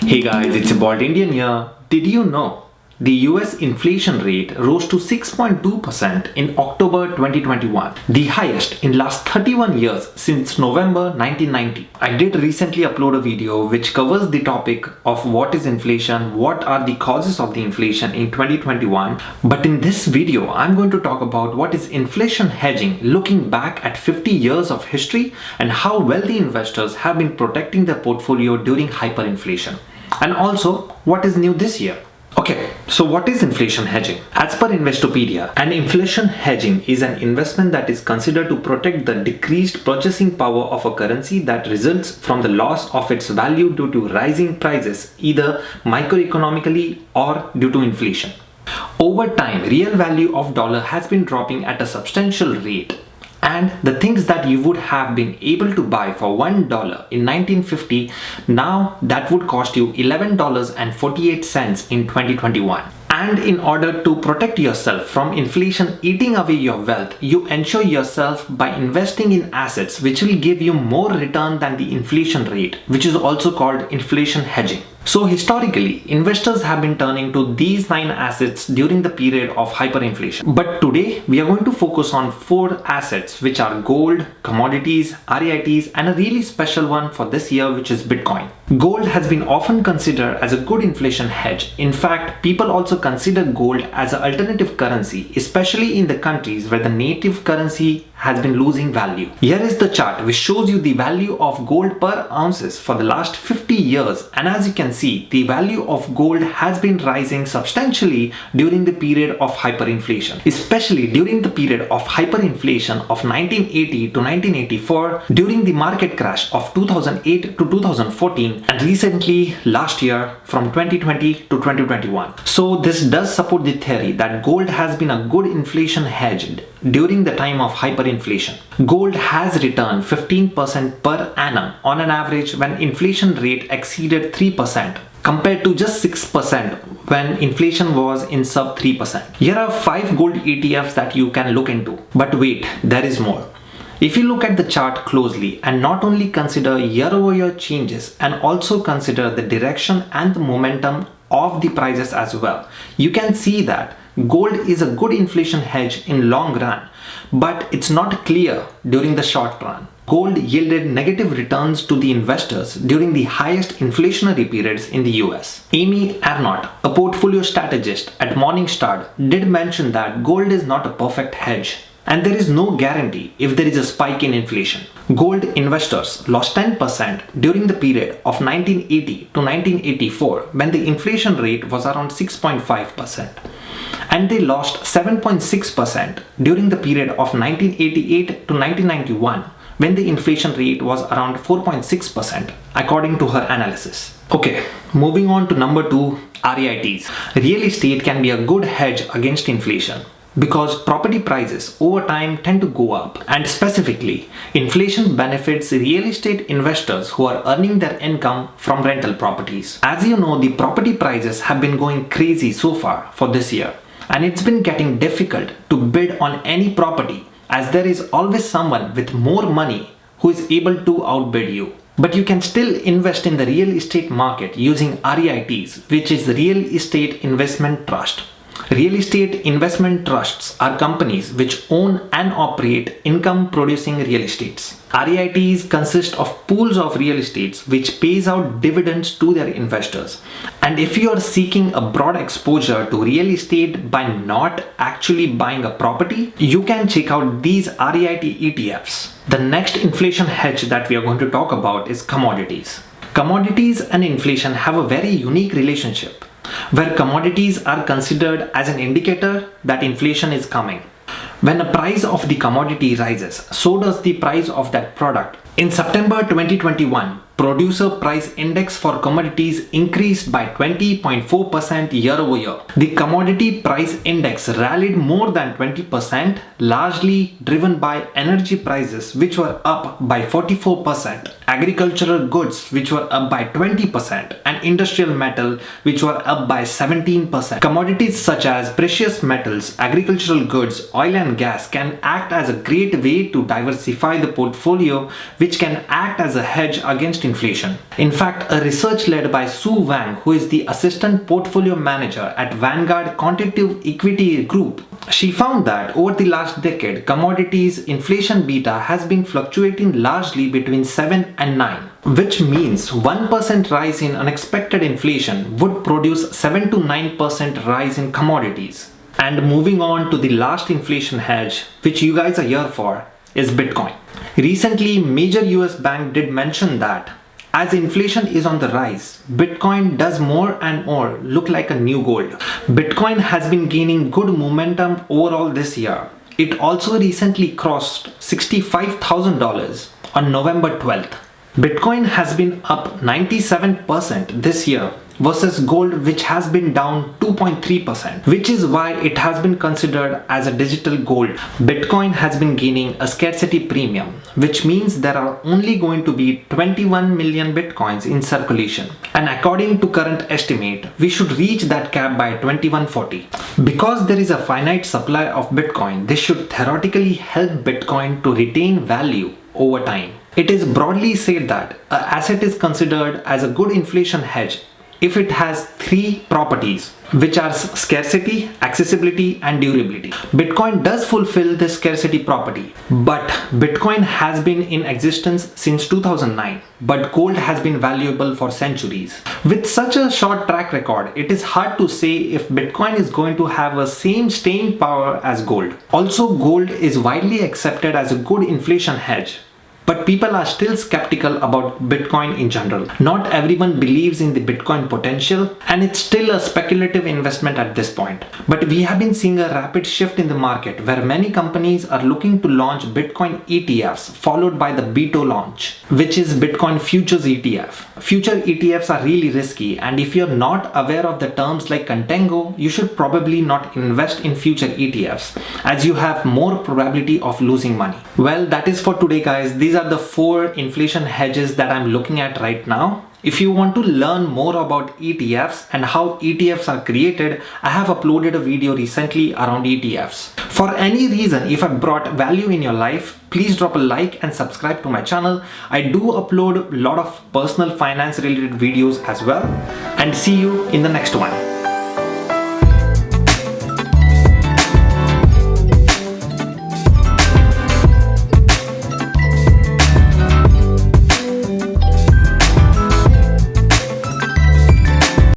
Hey guys, it's your bold Indian here. Did you know the US inflation rate rose to 6.2% in October 2021, the highest in last 31 years since November 1990. I did recently upload a video which covers the topic of what is inflation, what are the causes of the inflation in 2021. But in this video, I'm going to talk about what is inflation hedging, looking back at 50 years of history and how wealthy investors have been protecting their portfolio during hyperinflation. And also, what is new this year? Okay, so what is inflation hedging? As per Investopedia, an inflation hedging is an investment that is considered to protect the decreased purchasing power of a currency that results from the loss of its value due to rising prices, either microeconomically or due to inflation. Over time, real value of dollar has been dropping at a substantial rate. And the things that you would have been able to buy for $1 in 1950, now that would cost you $11.48 in 2021. And in order to protect yourself from inflation eating away your wealth, you ensure yourself by investing in assets which will give you more return than the inflation rate, which is also called inflation hedging. So historically, investors have been turning to these 9 assets during the period of hyperinflation. But today, we are going to focus on 4 assets which are gold, commodities, REITs, and a really special one for this year, which is Bitcoin. Gold has been often considered as a good inflation hedge. In fact, people also consider gold as an alternative currency, especially in the countries where the native currency has been losing value. Here is the chart which shows you the value of gold per ounces for the last 50 years, and as you can see, the value of gold has been rising substantially during the period of hyperinflation, especially during the period of hyperinflation of 1980 to 1984, during the market crash of 2008 to 2014, and recently last year from 2020 to 2021. So this does support the theory that gold has been a good inflation hedge during the time of hyperinflation. Gold has returned 15% per annum on an average when inflation rate exceeded 3%, compared to just 6% when inflation was in sub 3%. Here are 5 gold ETFs that you can look into. But wait, there is more. If you look at the chart closely and not only consider year-over-year changes and also consider the direction and the momentum of the prices as well, you can see that gold is a good inflation hedge in long run, but it's not clear during the short run. Gold yielded negative returns to the investors during the highest inflationary periods in the US. Amy Arnott, a portfolio strategist at Morningstar, did mention that gold is not a perfect hedge, and there is no guarantee if there is a spike in inflation. Gold investors lost 10% during the period of 1980 to 1984 when the inflation rate was around 6.5%. And they lost 7.6% during the period of 1988 to 1991 when the inflation rate was around 4.6% according to her analysis. Okay, moving on to number 2, REITs. Real estate can be a good hedge against inflation because property prices over time tend to go up, and specifically, inflation benefits real estate investors who are earning their income from rental properties. As you know, the property prices have been going crazy so far for this year, and it's been getting difficult to bid on any property as there is always someone with more money who is able to outbid you. But you can still invest in the real estate market using REITs, which is Real Estate Investment Trust. Real estate investment trusts are companies which own and operate income-producing real estates. REITs consist of pools of real estates which pays out dividends to their investors. And if you are seeking a broad exposure to real estate by not actually buying a property, you can check out these REIT ETFs. The next inflation hedge that we are going to talk about is commodities. Commodities and inflation have a very unique relationship, where commodities are considered as an indicator that inflation is coming. When the price of the commodity rises, so does the price of that product. In September 2021, Producer Price Index for commodities increased by 20.4% year over year. The commodity price index rallied more than 20%, largely driven by energy prices which were up by 44%, agricultural goods which were up by 20%, and industrial metal which were up by 17%. Commodities such as precious metals, agricultural goods, oil and gas can act as a great way to diversify the portfolio, which can act as a hedge against inflation. In fact, a research led by Sue Wang, who is the assistant portfolio manager at Vanguard Quantitative Equity Group, she found that over the last decade, commodities inflation beta has been fluctuating largely between 7 and 9, which means 1% rise in unexpected inflation would produce 7 to 9% rise in commodities. And moving on to the last inflation hedge, which you guys are here for, is Bitcoin. Recently, major US bank did mention that as inflation is on the rise, Bitcoin does more and more look like a new gold. Bitcoin has been gaining good momentum overall this year. It also recently crossed $65,000 on November 12th. Bitcoin has been up 97% this year versus gold, which has been down 2.3%, which is why it has been considered as a digital gold. Bitcoin has been gaining a scarcity premium, which means there are only going to be 21 million Bitcoins in circulation. And according to current estimate, we should reach that cap by 2140. Because there is a finite supply of Bitcoin, this should theoretically help Bitcoin to retain value over time. It is broadly said that an asset is considered as a good inflation hedge if it has three properties, which are scarcity, accessibility, and durability. Bitcoin does fulfill this scarcity property, but Bitcoin has been in existence since 2009, but gold has been valuable for centuries. With such a short track record, it is hard to say if Bitcoin is going to have a same staying power as gold. Also, gold is widely accepted as a good inflation hedge, but people are still skeptical about Bitcoin in general. Not everyone believes in the Bitcoin potential, and it's still a speculative investment at this point. But we have been seeing a rapid shift in the market where many companies are looking to launch Bitcoin ETFs, followed by the BITO launch, which is Bitcoin Futures ETF. Future ETFs are really risky, and if you're not aware of the terms like contango, you should probably not invest in future ETFs, as you have more probability of losing money. Well, that is for today, guys. These are the 4 inflation hedges that I'm looking at right now. If you want to learn more about ETFs and how ETFs are created, I have uploaded a video recently around ETFs. For any reason, if I brought value in your life, please drop a like and subscribe to my channel. I do upload a lot of personal finance related videos as well. And see you in the next one.